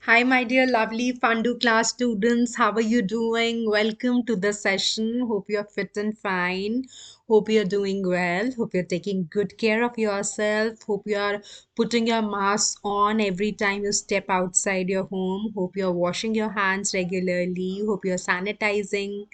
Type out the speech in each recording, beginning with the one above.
Hi, my dear lovely Fundu class students. How are you doing? Welcome to the session. Hope you're fit and fine. Hope you're doing well. Hope you're taking good care of yourself. Hope you're putting your mask on every time you step outside your home. Hope you're washing your hands regularly. Hope you're sanitizing.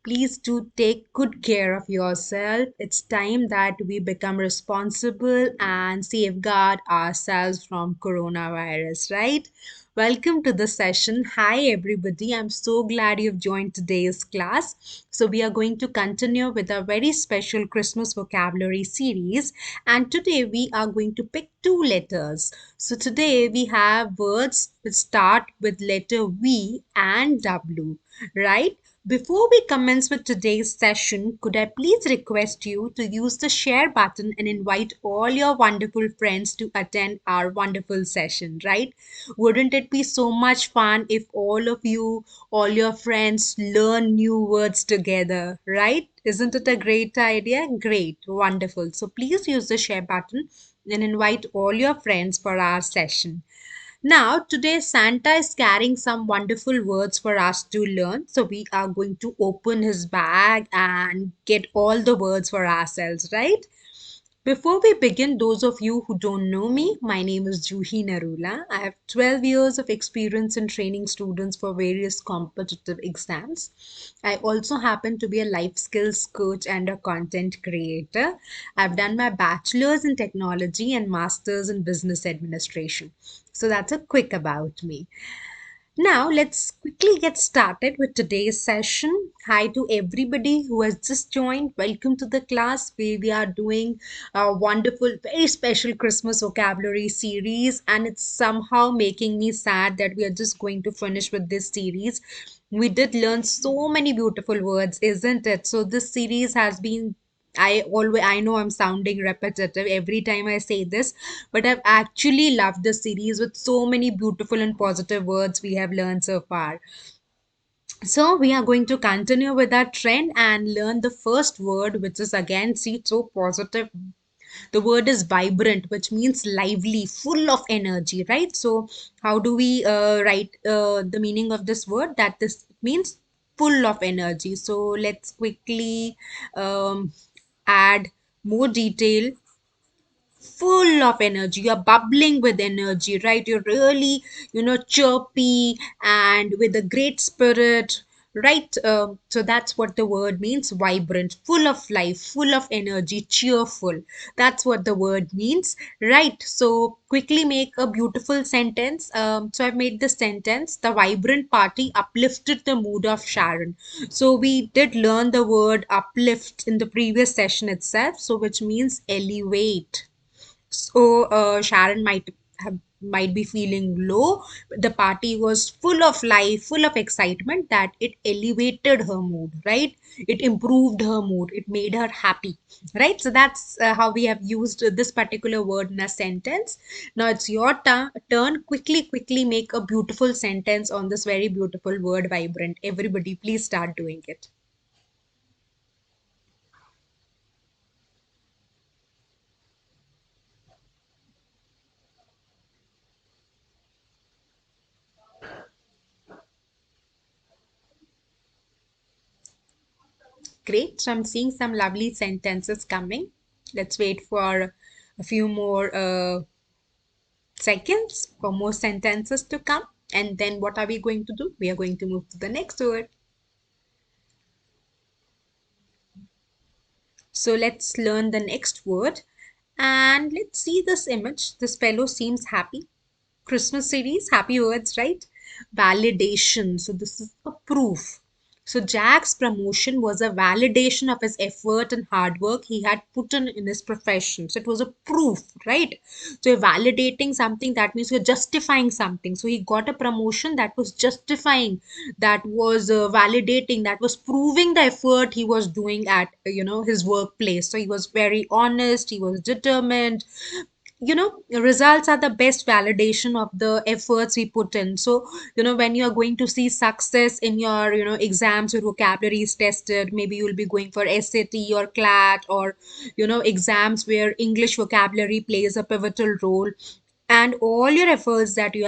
Please do take good care of yourself. It's time that we become responsible and safeguard ourselves from coronavirus, right? Welcome to the session. Hi, everybody. I'm so glad you've joined today's class. So, we are going to continue with a very special Christmas vocabulary series. And today we are going to pick two letters. So, today we have words which start with letter V and W, right? Before we commence with today's session, could I please request you to use the share button and invite all your wonderful friends to attend our wonderful session, right? Wouldn't it be so much fun if all of you, all your friends learn new words together, right? Isn't it a great idea? Great, wonderful. So please use the share button and invite all your friends for our session. Now, today Santa is carrying some wonderful words for us to learn. So, we are going to open his bag and get all the words for ourselves, right? Before we begin, those of you who don't know me, my name is Juhi Narula. I have 12 years of experience in training students for various competitive exams. I also happen to be a life skills coach and a content creator. I've done my bachelor's in technology and master's in business administration. So that's a quick about me. Now, let's quickly get started with today's session. Hi to everybody who has just joined. Welcome to the class where we are doing a wonderful, very special Christmas vocabulary series. And it's somehow making me sad that we are just going to finish with this series. We did learn so many beautiful words, isn't it? So, this series has been I know I'm sounding repetitive every time I say this, but I've actually loved the series with so many beautiful and positive words we have learned so far. So we are going to continue with that trend and learn the first word, which is again, see, so positive. The word is vibrant, which means lively, full of energy, right? So how do we write the meaning of this word? That this means full of energy. So let's quickly add more detail. Full of energy, you're bubbling with energy, right? You're really, chirpy and with a great spirit, right? So that's what the word means, vibrant, full of life, full of energy, cheerful. That's what the word means, right? So quickly make a beautiful sentence. So I've made the sentence: the vibrant party uplifted the mood of Sharon. So we did learn the word uplift in the previous session itself, so which means elevate. So Sharon might be feeling low. The party was full of life, full of excitement that it elevated her mood, right? It improved her mood. It made her happy, right? So that's how we have used this particular word in a sentence. Now it's your turn. Quickly make a beautiful sentence on this very beautiful word, vibrant. Everybody, please start doing it. Great. So I'm seeing some lovely sentences coming. Let's wait for a few more seconds for more sentences to come. And then what are we going to do? We are going to move to the next word. So let's learn the next word. And let's see this image. This fellow seems happy. Christmas series, happy words, right? Validation. So this is a proof. So Jack's promotion was a validation of his effort and hard work he had put in his profession. So it was a proof, right? So you're validating something, that means you're justifying something. So he got a promotion that was justifying, that was validating, that was proving the effort he was doing at his workplace. So he was very honest, he was determined. Results are the best validation of the efforts we put in. So when you're going to see success in your exams, your vocabulary is tested. Maybe you'll be going for SAT or CLAT, or exams where English vocabulary plays a pivotal role. and all your efforts that you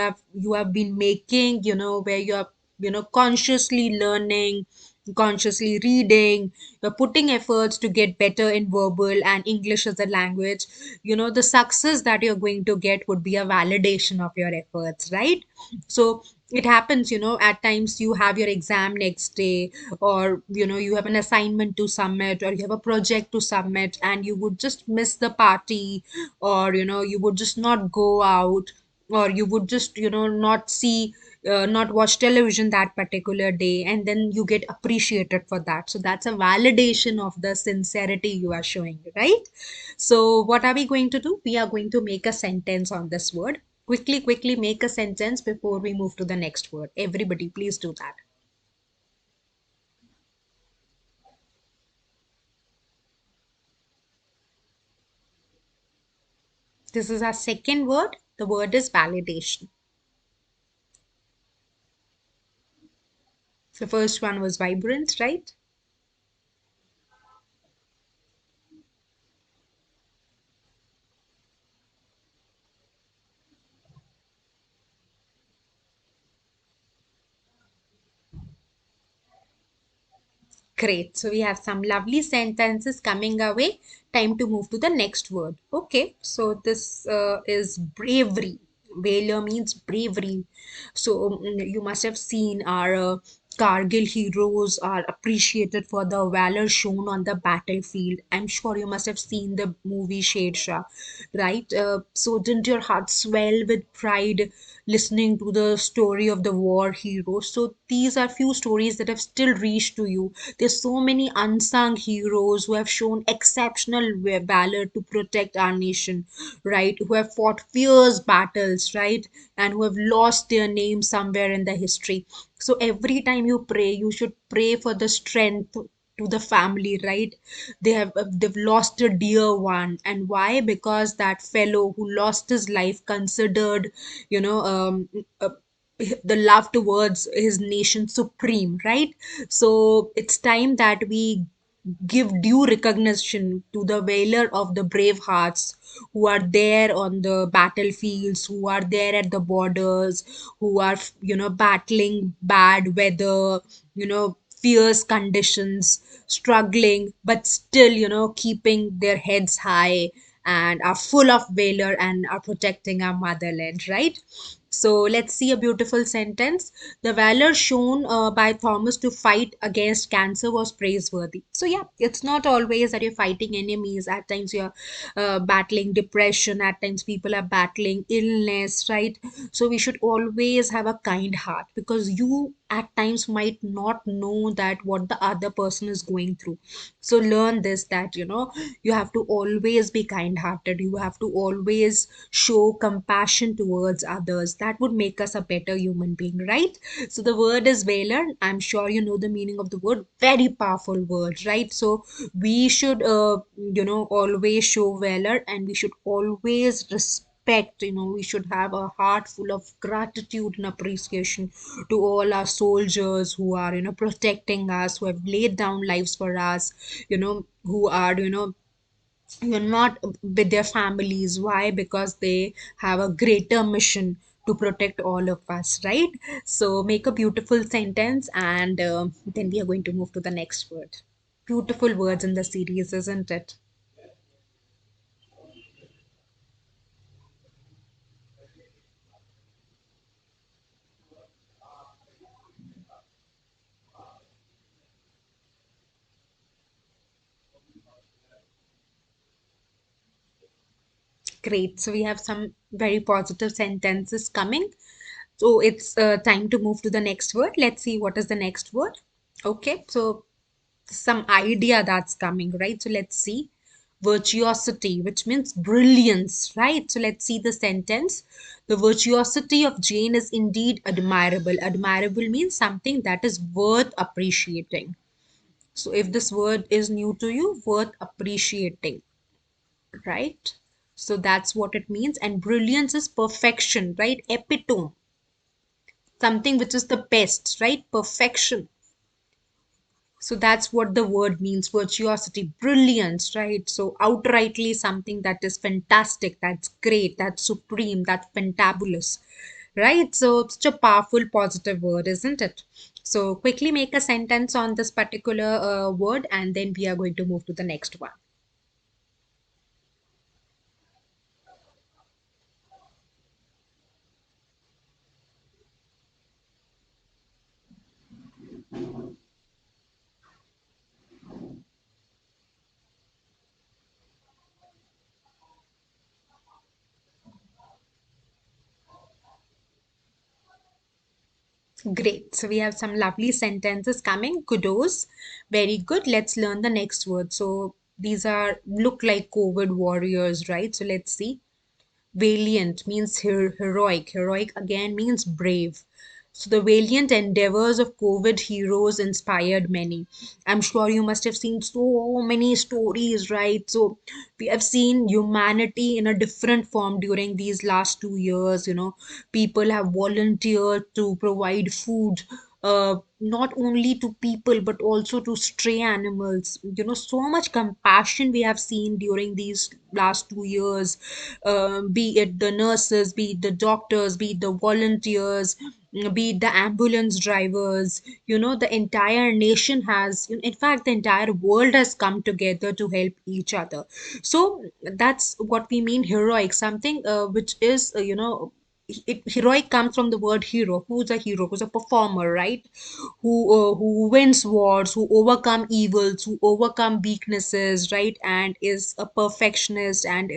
have been making, where you are, consciously learning, consciously reading, you're putting efforts to get better in verbal and English as a language. The success that you're going to get would be a validation of your efforts, right? So it happens, at times you have your exam next day, or you have an assignment to submit, or you have a project to submit, and you would just miss the party, or you would just not go out, or you would just not see, not watch television that particular day, and then you get appreciated for that. So that's a validation of the sincerity you are showing, right? So what are we going to do? We are going to make a sentence on this word. Quickly, quickly make a sentence before we move to the next word. Everybody, please do that. This is our second word. The word is validation. The first one was vibrant, right? Great. So we have some lovely sentences coming our way. Time to move to the next word. Okay. So this is bravery. Valor means bravery. So you must have seen our Kargil heroes are appreciated for the valor shown on the battlefield. I'm sure you must have seen the movie Sher Shah, right? So didn't your heart swell with pride listening to the story of the war heroes? So these are few stories that have still reached to you. There's so many unsung heroes who have shown exceptional valor to protect our nation, right? Who have fought fierce battles, right? And who have lost their name somewhere in the history. So every time you pray, you should pray for the strength to the family, right? They've lost a dear one. And why? Because that fellow who lost his life considered, you know uh, the love towards his nation supreme, right? So it's time that we give due recognition to the valor of the brave hearts who are there on the battlefields, who are there at the borders, who are, battling bad weather, fierce conditions, struggling, but still, keeping their heads high, and are full of valor and are protecting our motherland, right? So let's see a beautiful sentence. The valor shown by Thomas to fight against cancer was praiseworthy. So, yeah, it's not always that you're fighting enemies. At times, you're battling depression. At times, people are battling illness, right? So, we should always have a kind heart, because you at times might not know that what the other person is going through. So learn this, that you have to always be kind hearted, you have to always show compassion towards others. That would make us a better human being, right? So the word is valor. I'm sure you know the meaning of the word. Very powerful word, right? So we should always show valor, and we should always respect. We should have a heart full of gratitude and appreciation to all our soldiers who are protecting us, who have laid down lives for us, who are you're not with their families. Why? Because they have a greater mission to protect all of us, right? So make a beautiful sentence, and then we are going to move to the next word. Beautiful words in the series, isn't it? Great. So we have some very positive sentences coming. So it's time to move to the next word. Let's see what is the next word. Okay. So some idea that's coming, right? So let's see. Virtuosity, which means brilliance, right? So let's see the sentence. The virtuosity of Jane is indeed admirable. Admirable means something that is worth appreciating. So if this word is new to you, worth appreciating, right? So that's what it means. And brilliance is perfection, right? Epitome, something which is the best, right? Perfection. So that's what the word means, virtuosity, brilliance, right? So outrightly something that is fantastic, that's great, that's supreme, that's fantabulous, right? So it's such a powerful, positive word, isn't it? So quickly make a sentence on this particular word, and then we are going to move to the next one. Great. So we have some lovely sentences coming. Kudos. Very good. Let's learn the next word. So these are look like COVID warriors, right? So let's see. Valiant means heroic. Heroic again means brave. So the valiant endeavors of COVID heroes inspired many. I'm sure you must have seen so many stories, right? So we have seen humanity in a different form during these last 2 years. People have volunteered to provide food, not only to people but also to stray animals. So much compassion we have seen during these last 2 years, be it the nurses, be it the doctors, be it the volunteers, be it the ambulance drivers. The entire nation has, in fact, the entire world has come together to help each other. So that's what we mean heroic, something which is, heroic comes from the word hero. Who's a hero? Who's a performer, right? Who wins wars, who overcome evils, who overcome weaknesses, right? And is a perfectionist, and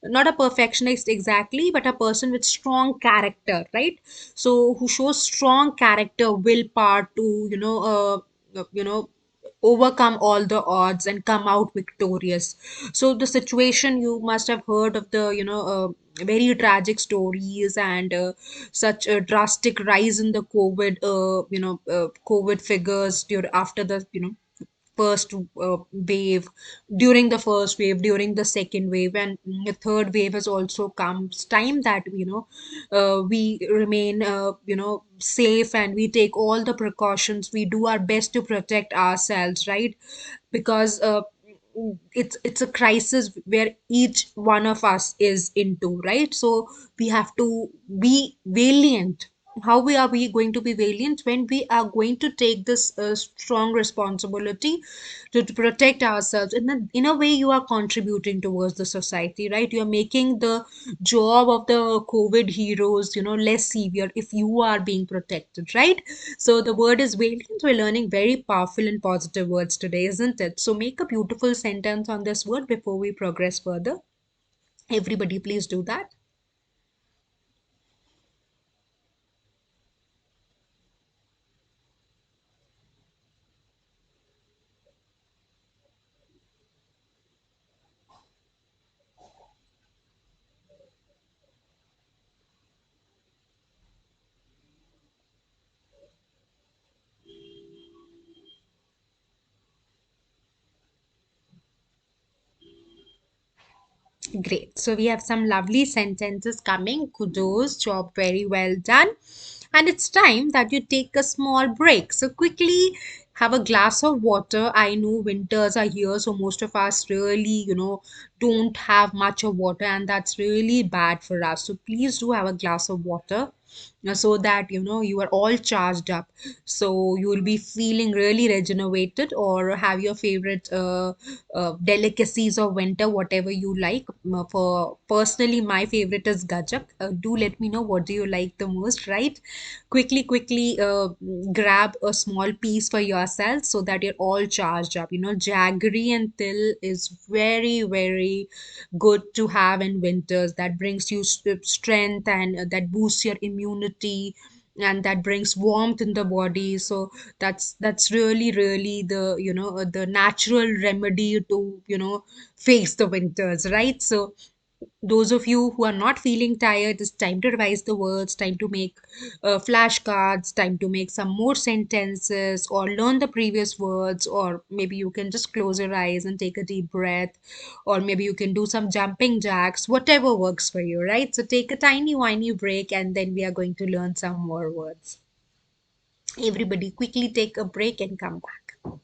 not a perfectionist exactly, but a person with strong character, right? So who shows strong character, willpower to overcome all the odds and come out victorious. So the situation, you must have heard of the very tragic stories, and such a drastic rise in the COVID figures after the first wave, during the first wave, during the second wave, and the third wave has also come. It's time that we remain safe, and we take all the precautions, we do our best to protect ourselves, right? Because it's a crisis where each one of us is into, right? So we have to be valiant. How are we going to be valiant? When we are going to take this strong responsibility to protect ourselves. In a way, you are contributing towards the society, right? You're making the job of the COVID heroes less severe if you are being protected, right? So the word is valiant. We're learning very powerful and positive words today, isn't it? So make a beautiful sentence on this word before we progress further. Everybody, please do that. Great. So we have some lovely sentences coming. Kudos, job very well done. And it's time that you take a small break. So quickly have a glass of water. I know winters are here, so most of us really, don't have much of water, and that's really bad for us. So please do have a glass of water, so that you are all charged up, so you will be feeling really regenerated, or have your favorite delicacies of winter, whatever you like. For personally, my favorite is gajak. Do let me know what do you like the most, right? Quickly grab a small piece for yourself so that you're all charged up. Jaggery and till is very, very good to have in winters. That brings you strength, and that boosts your immunity, and that brings warmth in the body. So that's really, really the the natural remedy to face the winters, right? So those of you who are not feeling tired, it's time to revise the words, time to make flashcards, time to make some more sentences, or learn the previous words, or maybe you can just close your eyes and take a deep breath, or maybe you can do some jumping jacks, whatever works for you, right? So take a tiny whiny break, and then we are going to learn some more words. Everybody quickly take a break and come back.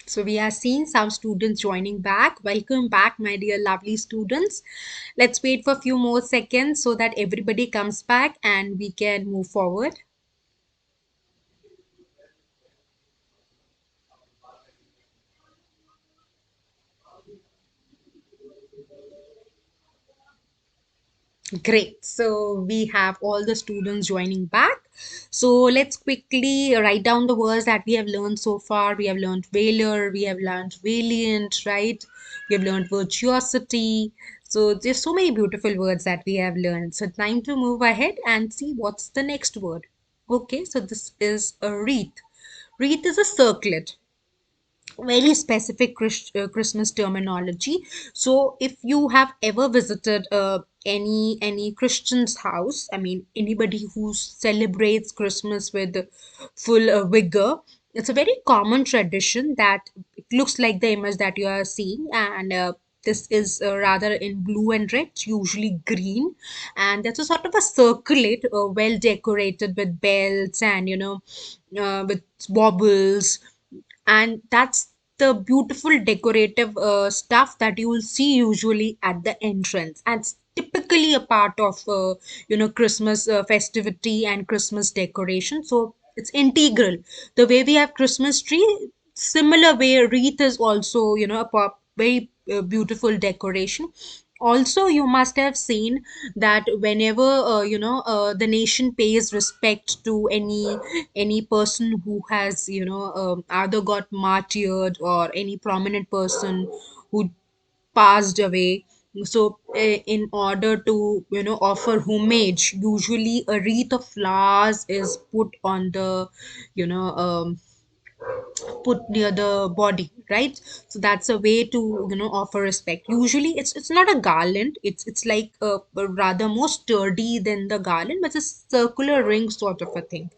So we are seeing some students joining back. Welcome back, my dear lovely students. Let's wait for a few more seconds so that everybody comes back and we can move forward. Great. So we have all the students joining back. So let's quickly write down the words that we have learned so far. We have learned valor, we have learned valiant, right? We have learned virtuosity. So there's so many beautiful words that we have learned. So time to move ahead and see what's the next word. Okay, so this is a wreath. Wreath is a circlet, very specific Christmas terminology. So if you have ever visited any Christian's house, I mean anybody who celebrates Christmas with full vigor, it's a very common tradition that it looks like the image that you are seeing, and this is rather in blue and red, usually green, and that's a sort of a circlet, well decorated with bells and with wobbles, and that's the beautiful decorative stuff that you will see usually at the entrance, and it's typically a part of Christmas festivity and Christmas decoration. So it's integral. The way we have Christmas tree, similar way wreath is also very beautiful decoration. Also, you must have seen that whenever the nation pays respect to any person who has either got martyred, or any prominent person who passed away. So in order to offer homage, usually a wreath of flowers is put on the you know put near the body, right? So that's a way to offer respect. Usually it's not a garland, it's like a rather more sturdy than the garland, but it's a circular ring sort of a thing,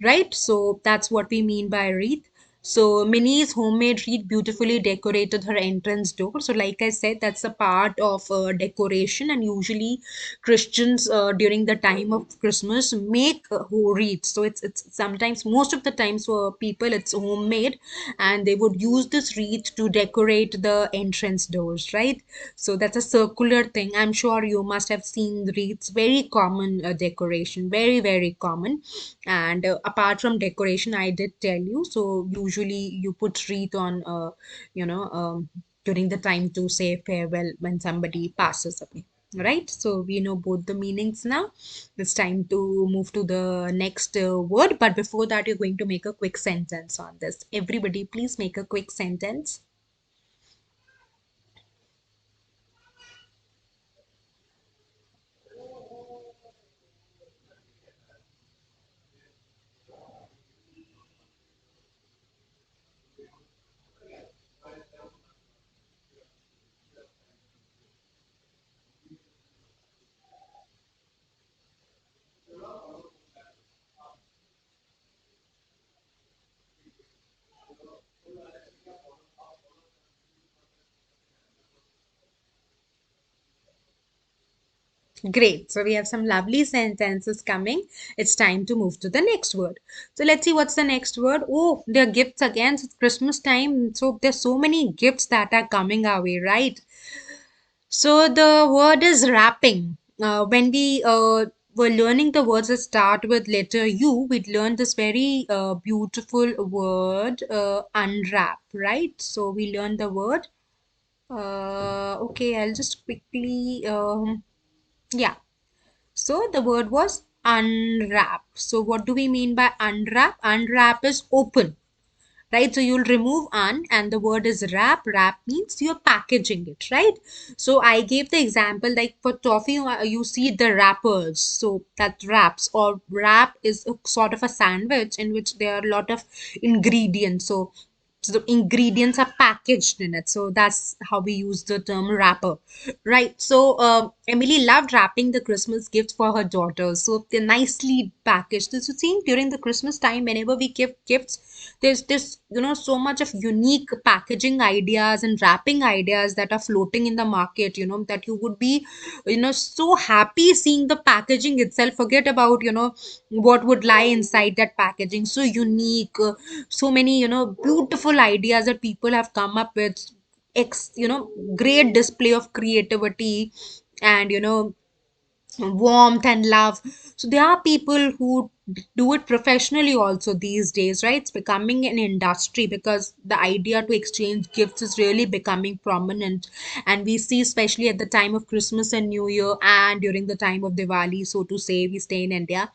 right? So that's what we mean by wreath. So Minnie's homemade wreath beautifully decorated her entrance door. So like I said, that's a part of decoration, and usually Christians during the time of Christmas make wreaths. So it's sometimes, most of the times for people, it's homemade, and they would use this wreath to decorate the entrance doors, right? So that's a circular thing. I'm sure you must have seen wreaths, very common decoration, very very common. And apart from decoration, I did tell you, so usually you put wreath on you know during the time to say farewell when somebody passes away, right? So we know both the meanings now. It's time to move to the next word, but before that, you're going to make a quick sentence on this. Everybody, please make a quick sentence. Great. So we have some lovely sentences coming. It's time to move to the next word. So let's see what's the next word. Oh, there are gifts again. It's Christmas time. So there's so many gifts that are coming our way, right? So the word is wrapping. When we were learning the words that start with letter U, we'd learned this very beautiful word, unwrap, right? So we learned the word. Okay, I'll just quickly, yeah. So the word was unwrap. So what do we mean by unwrap? Unwrap is open, right? So you'll remove un, and the word is wrap. Wrap means you're packaging it, right? So I gave the example, like for toffee, you see the wrappers. So that wraps, or wrap is a sort of a sandwich in which there are a lot of ingredients. So the ingredients are packaged in it. So that's how we use the term wrapper, right? So Emily loved wrapping the Christmas gifts for her daughters. So they're nicely packaged. So seeing during the Christmas time, whenever we give gifts, there's this, so much of unique packaging ideas and wrapping ideas that are floating in the market, that you would be, so happy seeing the packaging itself. Forget about, what would lie inside that packaging. So unique, so many, beautiful ideas that people have come up with. Great display of creativity and warmth and love. So there are people who do it professionally also these days, right? It's becoming an industry because the idea to exchange gifts is really becoming prominent. And we see, especially at the time of Christmas and New Year, and during the time of Diwali, so to say, we stay in India,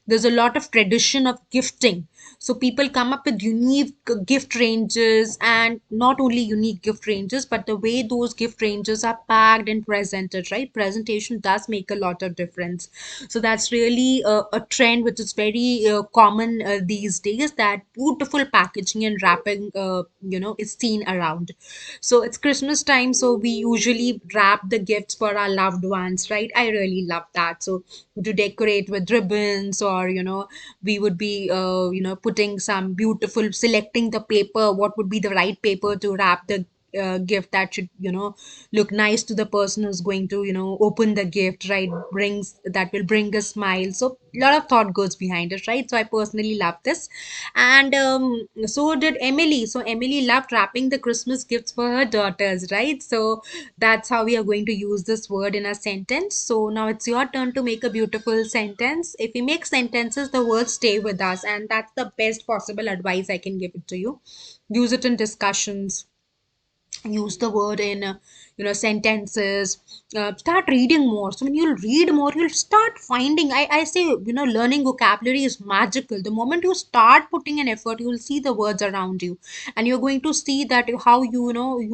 there's a lot of tradition of gifting. So people come up with unique gift ranges, and not only unique gift ranges, but the way those gift ranges are packed and presented, right? Presentation does make a lot of difference. So that's really a trend which is very common these days, that beautiful packaging and wrapping, is seen around. So it's Christmas time, so we usually wrap the gifts for our loved ones, right? I really love that. So to decorate with ribbons, or we would be putting some beautiful, selecting the paper, what would be the right paper to wrap the gift that should look nice to the person who's going to open the gift, right? Brings that will bring a smile. So a lot of thought goes behind it, right? So I personally love this. And so did Emily. So Emily loved wrapping the Christmas gifts for her daughters, right? So that's how we are going to use this word in a sentence. So now it's your turn to make a beautiful sentence. If we make sentences, the words stay with us, and that's the best possible advice I can give it to you. Use it in discussions, use the word in sentences. Start reading more. So when you'll read more, you'll start finding, I say, learning vocabulary is magical. The moment you start putting an effort, you'll see the words around you, and you're going to see that how you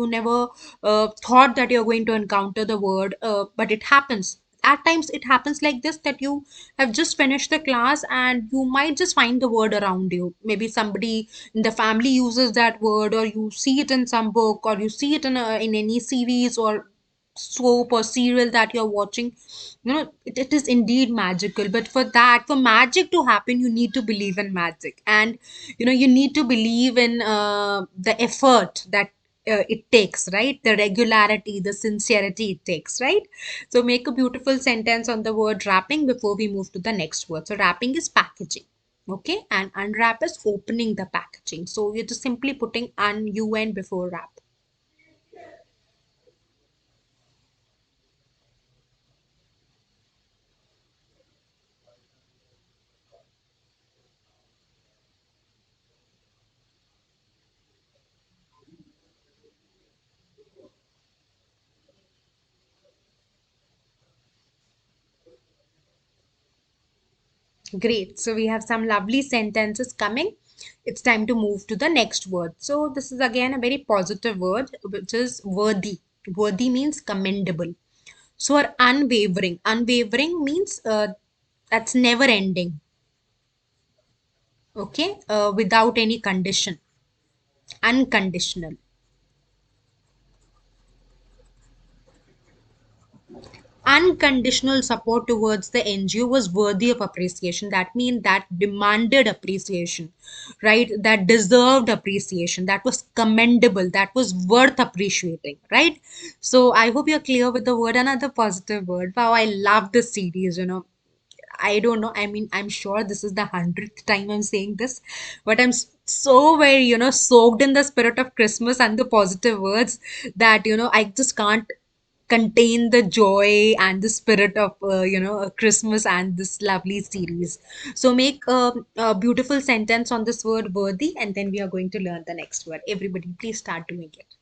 never thought that you're going to encounter the word, but it happens. At times it happens like this, that you have just finished the class and you might just find the word around you. Maybe somebody in the family uses that word, or you see it in some book, or you see it in any series or soap or serial that you're watching. It is indeed magical. But for magic to happen, you need to believe in magic, and you need to believe in the effort that it takes, right? The regularity, the sincerity it takes, right? So make a beautiful sentence on the word wrapping before we move to the next word. So wrapping is packaging. Okay, and unwrap is opening the packaging. So you're just simply putting un before wrap. Great. So we have some lovely sentences coming. It's time to move to the next word. So this is again a very positive word, which is worthy. Worthy means commendable. So our unwavering. Unwavering means that's never ending. Okay, without any condition. Unconditional. Unconditional support towards the NGO was worthy of appreciation. That means that demanded appreciation, right? That deserved appreciation. That was commendable. That was worth appreciating, right? So I hope you're clear with the word. Another positive word. Wow, I love this series, I don't know. I mean, I'm sure this is the 100th time I'm saying this, but so very, soaked in the spirit of Christmas and the positive words that, I just can't contain the joy and the spirit of, Christmas and this lovely series. So make a beautiful sentence on this word worthy, and then we are going to learn the next word. Everybody, please start doing it.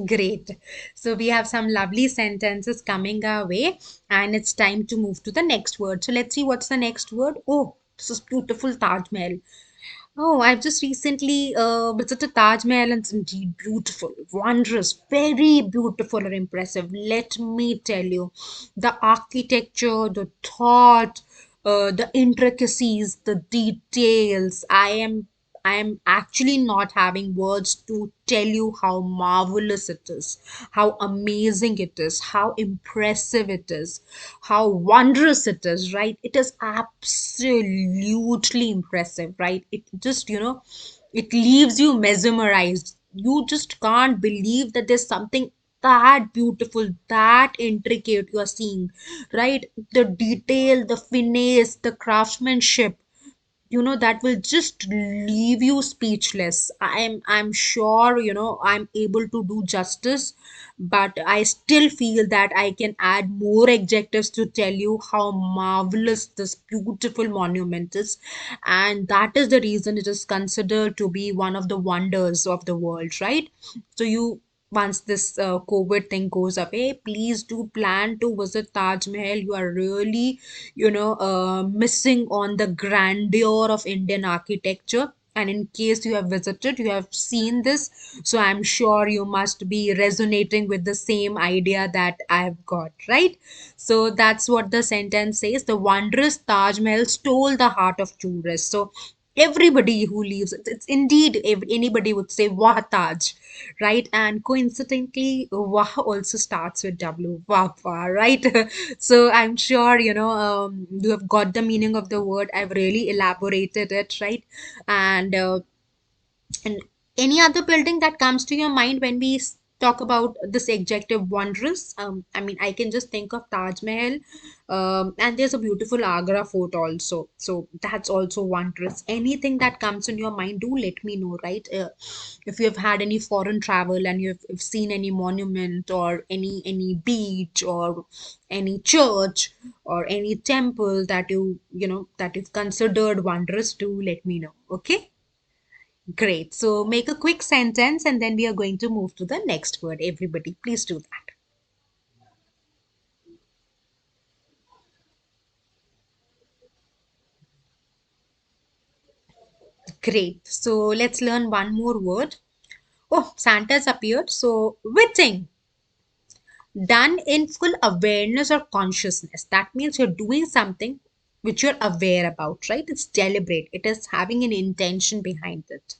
Great. So we have some lovely sentences coming our way, and it's time to move to the next word. So let's see what's the next word. Oh, this is beautiful, Taj Mahal. Oh, I've just recently visited Taj Mahal and it's indeed beautiful, wondrous, very beautiful and impressive. Let me tell you, the architecture, the thought, the intricacies, the details. I am actually not having words to tell you how marvelous it is, how amazing it is, how impressive it is, how wondrous it is, right? It is absolutely impressive, right? It just, it leaves you mesmerized. You just can't believe that there's something that beautiful, that intricate you're seeing, right? The detail, the finesse, the craftsmanship, that will just leave you speechless. I'm sure, I'm able to do justice, but I still feel that I can add more adjectives to tell you how marvelous this beautiful monument is, and that is the reason it is considered to be one of the wonders of the world, right? So you, once this COVID thing goes away, please do plan to visit Taj Mahal. You are really, missing on the grandeur of Indian architecture. And in case you have visited, you have seen this, so I'm sure you must be resonating with the same idea that I've got, right? So that's what the sentence says. The wondrous Taj Mahal stole the heart of tourists. So everybody who leaves, it's indeed, if anybody would say Wah Taj, right? And coincidentally, Wah also starts with W, Wah Wah, right? So I'm sure, you have got the meaning of the word. I've really elaborated it, right? And uh, and any other building that comes to your mind when we talk about this adjective wondrous? I mean, I can just think of Taj Mahal, and there's a beautiful Agra fort also. So that's also wondrous. Anything that comes in your mind, do let me know, right? If you have had any foreign travel and you've seen any monument or any beach or any church or any temple that that you've considered wondrous, do let me know. Okay. Great. So make a quick sentence and then we are going to move to the next word. Everybody, please do that. Great. So let's learn one more word. Oh, Santa's appeared. So witting, done in full awareness or consciousness. That means you're doing something which you're aware about, right? It's deliberate. It is having an intention behind it.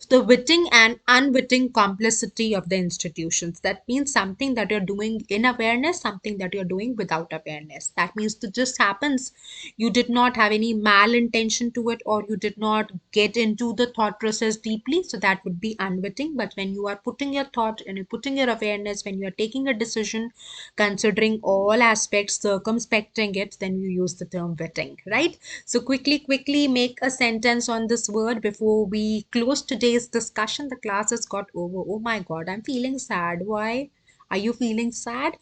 The witting and unwitting complicity of the institutions. That means something that you're doing in awareness, something that you're doing without awareness. That means it just happens. You did not have any malintention to it, or you did not get into the thought process deeply. So that would be unwitting. But when you are putting your thought and you're putting your awareness, when you are taking a decision, considering all aspects, circumspecting it, then you use the term witting, right? So quickly make a sentence on this word before we close today's discussion. The class has got over. Oh my God, I'm feeling sad. Why? Are you feeling sad?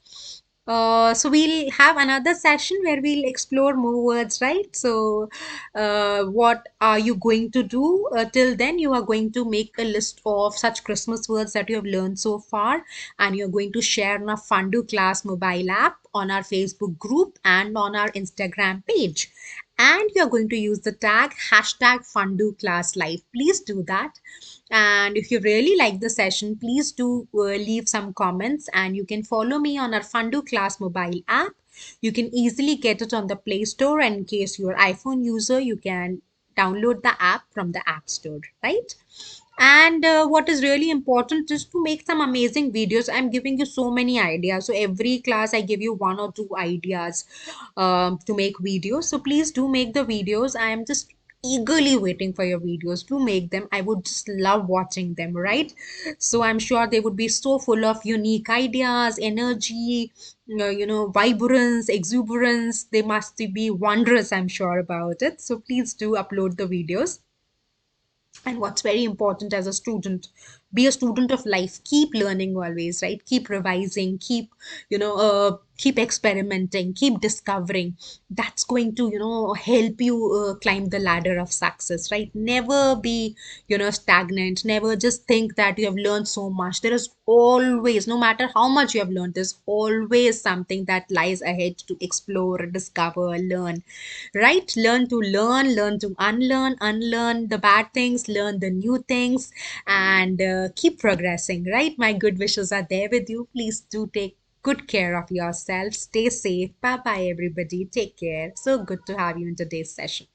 So we'll have another session where we'll explore more words, right? So, what are you going to do? Till then, you are going to make a list of such Christmas words that you have learned so far, and you're going to share on our Fundu Class mobile app, on our Facebook group, and on our Instagram page. And you're going to use the tag hashtag Fundu Class Life. Please do that. And if you really like the session, please do leave some comments, and you can follow me on our Fundu Class mobile app. You can easily get it on the Play Store, and in case you're iPhone user, you can download the app from the App Store, right? And what is really important is to make some amazing videos. I'm giving you so many ideas. So every class I give you one or two ideas to make videos. So please do make the videos. I am just eagerly waiting for your videos to make them. I would just love watching them, right? So I'm sure they would be so full of unique ideas, energy, vibrance, exuberance. They must be wondrous, I'm sure about it. So please do upload the videos. And what's very important as a student, be a student of life, keep learning always, right? Keep revising, keep, keep experimenting, keep discovering. That's going to, help you climb the ladder of success, right? Never be, stagnant. Never just think that you have learned so much. There is always, no matter how much you have learned, there's always something that lies ahead to explore, discover, learn, right? Learn to unlearn the bad things, learn the new things, and keep progressing, right? My good wishes are there with you. Please do take good care of yourself. Stay safe. Bye bye, everybody. Take care. So good to have you in today's session.